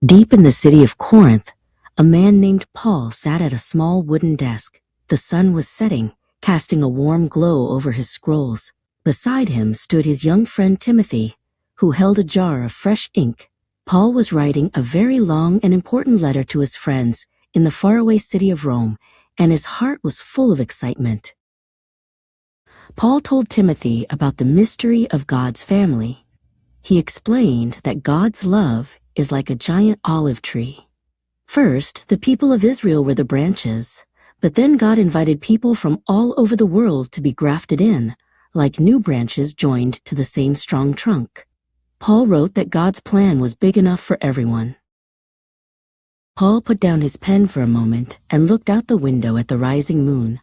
Deep in the city of Corinth, a man named Paul sat at a small wooden desk. The sun was setting, casting a warm glow over his scrolls. Beside him stood his young friend Timothy, who held a jar of fresh ink. Paul was writing a very long and important letter to his friends in the faraway city of Rome, and his heart was full of excitement. Paul told Timothy about the mystery of God's family. He explained that God's love is like a giant olive tree. First, the people of Israel were the branches, but then God invited people from all over the world to be grafted in, like new branches joined to the same strong trunk. Paul wrote that God's plan was big enough for everyone. Paul put down his pen for a moment and looked out the window at the rising moon.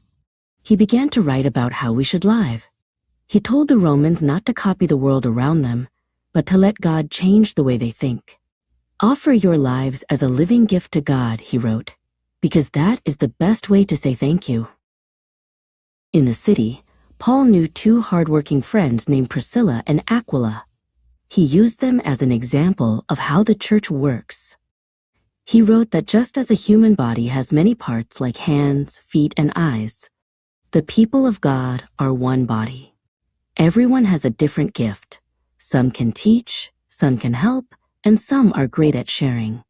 He began to write about how we should live. He told the Romans not to copy the world around them, but to let God change the way they think. Offer your lives as a living gift to God, he wrote, because that is the best way to say thank you. In the city, Paul knew two hardworking friends named Priscilla and Aquila. He used them as an example of how the church works. He wrote that just as a human body has many parts like hands, feet, and eyes, the people of God are one body. Everyone has a different gift. Some can teach, some can help, and some are great at sharing.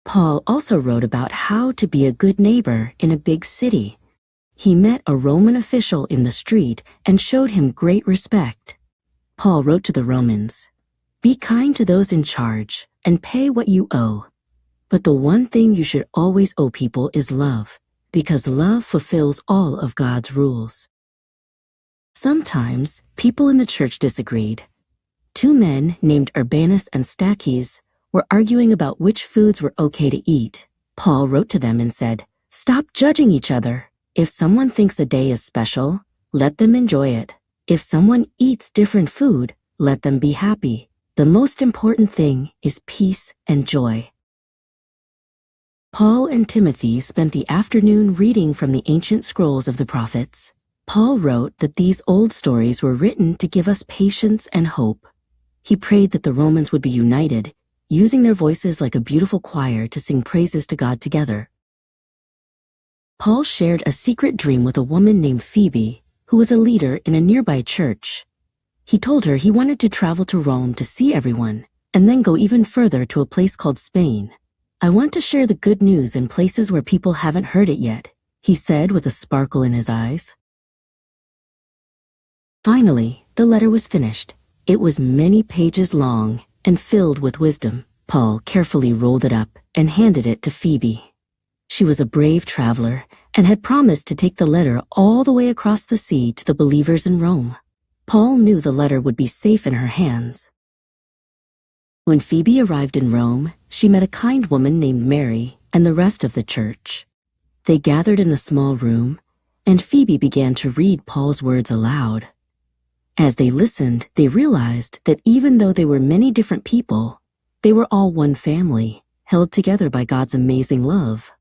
Paul also wrote about how to be a good neighbor in a big city. He met a Roman official in the street and showed him great respect. Paul wrote to the Romans, "Be kind to those in charge and pay what you owe. But the one thing you should always owe people is love, because love fulfills all of God's rules." Sometimes people in the church disagreed. Two men named Urbanus and Stachys were arguing about which foods were okay to eat. Paul wrote to them and said, "Stop judging each other. If someone thinks a day is special, let them enjoy it. If someone eats different food, let them be happy. The most important thing is peace and joy." Paul and Timothy spent the afternoon reading from the ancient scrolls of the prophets. Paul wrote that these old stories were written to give us patience and hope. He prayed that the Romans would be united, using their voices like a beautiful choir to sing praises to God together. Paul shared a secret dream with a woman named Phoebe, who was a leader in a nearby church. He told her he wanted to travel to Rome to see everyone, and then go even further to a place called Spain. "I want to share the good news in places where people haven't heard it yet," he said with a sparkle in his eyes. Finally, the letter was finished. It was many pages long and filled with wisdom. Paul carefully rolled it up and handed it to Phoebe. She was a brave traveler and had promised to take the letter all the way across the sea to the believers in Rome. Paul knew the letter would be safe in her hands. When Phoebe arrived in Rome, she met a kind woman named Mary and the rest of the church. They gathered in a small room, and Phoebe began to read Paul's words aloud. As they listened, they realized that even though they were many different people, they were all one family, held together by God's amazing love.